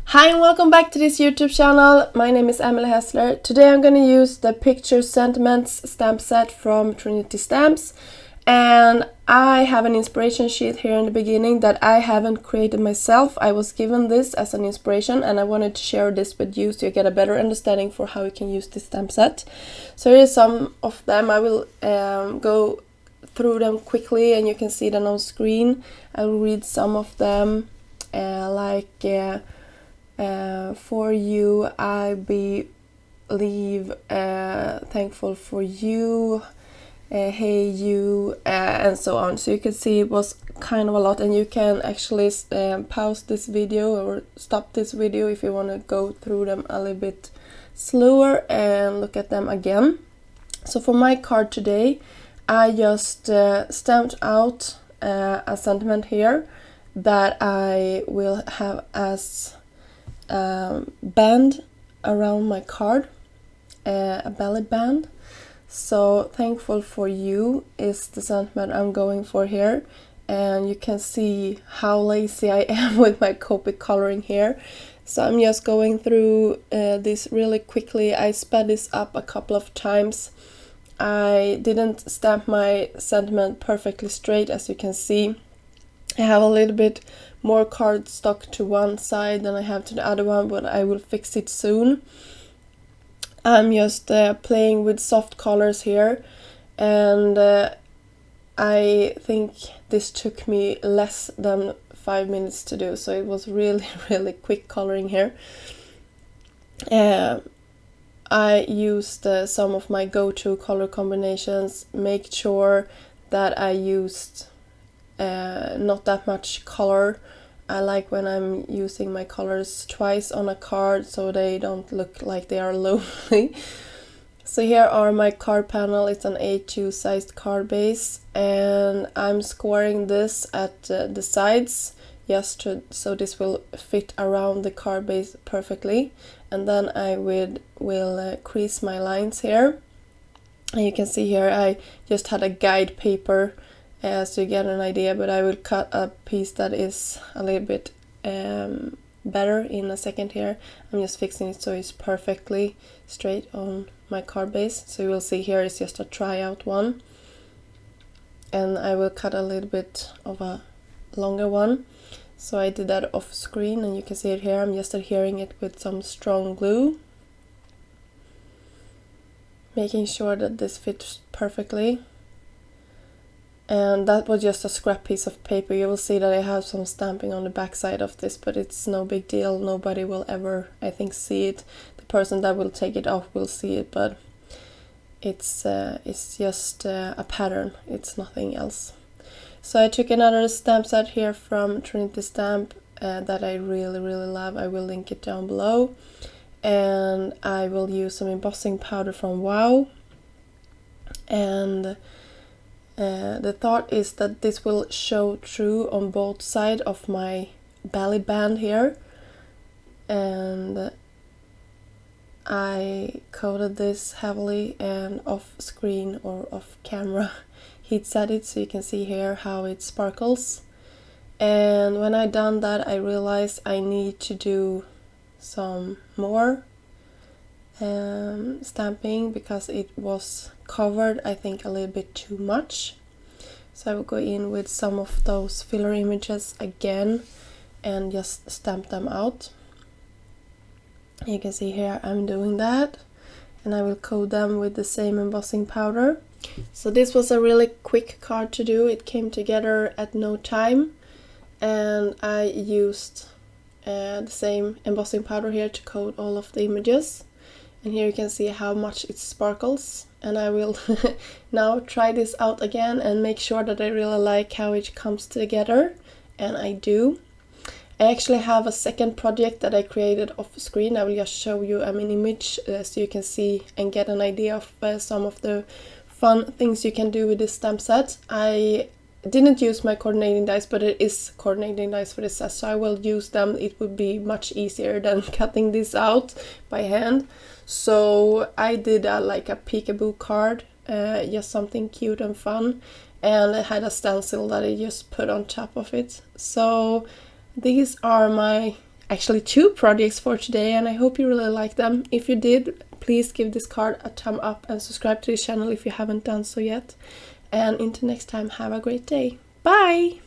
Hi and welcome back to this YouTube channel. My name is Emily Hessler. Today I'm going to use the Picture Sentiments stamp set from Trinity Stamps. And I have an inspiration sheet here in the beginning that I haven't created myself. I was given this as an inspiration and I wanted to share this with you so you get a better understanding for how you can use this stamp set. So here are some of them. I will go through them quickly and you can see them on screen. I will read some of them for you, I believe, thankful for you, hey you, and so on. So you can see it was kind of a lot, and you can actually pause this video or stop this video if you want to go through them a little bit slower and look at them again. So for my card today, I just stamped out a sentiment here that I will have as band around my card, a ballad band. So thankful for you is the sentiment I'm going for here, and you can see how lazy I am with my Copic coloring here. So I'm just going through this really quickly. I sped this up a couple of times. I didn't stamp my sentiment perfectly straight, as you can see. I have a little bit more card stock to one side than I have to the other one, but I will fix it soon. I'm just playing with soft colors here, and I think this took me less than 5 minutes to do, so it was really quick coloring here. I used some of my go-to color combinations, make sure that I used not that much color. I like when I'm using my colors twice on a card so they don't look like they are lonely. So here are my card panel. It's an A2 sized card base, and I'm scoring this at the sides just so this will fit around the card base perfectly. And then I will crease my lines here. And you can see here I just had a guide paper so you get an idea, but I will cut a piece that is a little bit better in a second here. I'm just fixing it so it's perfectly straight on my card base. So you will see here is just a tryout one, and I will cut a little bit of a longer one. So I did that off screen, and you can see it here. I'm just adhering it with some strong glue, making sure that this fits perfectly. And that was just a scrap piece of paper. You will see that I have some stamping on the back side of this, but it's no big deal. Nobody will ever, I think, see it. The person that will take it off will see it, but it's just a pattern. It's nothing else. So I took another stamp set here from Trinity Stamp that I really love. I will link it down below. And I will use some embossing powder from Wow. And the thought is that this will show through on both sides of my belly band here, and I coated this heavily and off screen or off camera heat set it so you can see here how it sparkles. And when I done that, I realized I need to do some more stamping because it was covered, I think, a little bit too much. So I will go in with some of those filler images again and just stamp them out. You can see here I'm doing that, and I will coat them with the same embossing powder. So this was a really quick card to do. It came together at no time, and I used the same embossing powder here to coat all of the images. And here you can see how much it sparkles, and I will now try this out again and make sure that I really like how it comes together, and I do. I actually have a second project that I created off screen. I will just show you an image so you can see and get an idea of some of the fun things you can do with this stamp set. I didn't use my coordinating dies, but it is coordinating dies for this set, so I will use them. It would be much easier than cutting this out by hand. So I did like a peekaboo card, just something cute and fun, and I had a stencil that I just put on top of it. So these are my actually 2 projects for today, and I hope you really like them. If you did, please give this card a thumb up and subscribe to this channel if you haven't done so yet. And until next time, have a great day. Bye!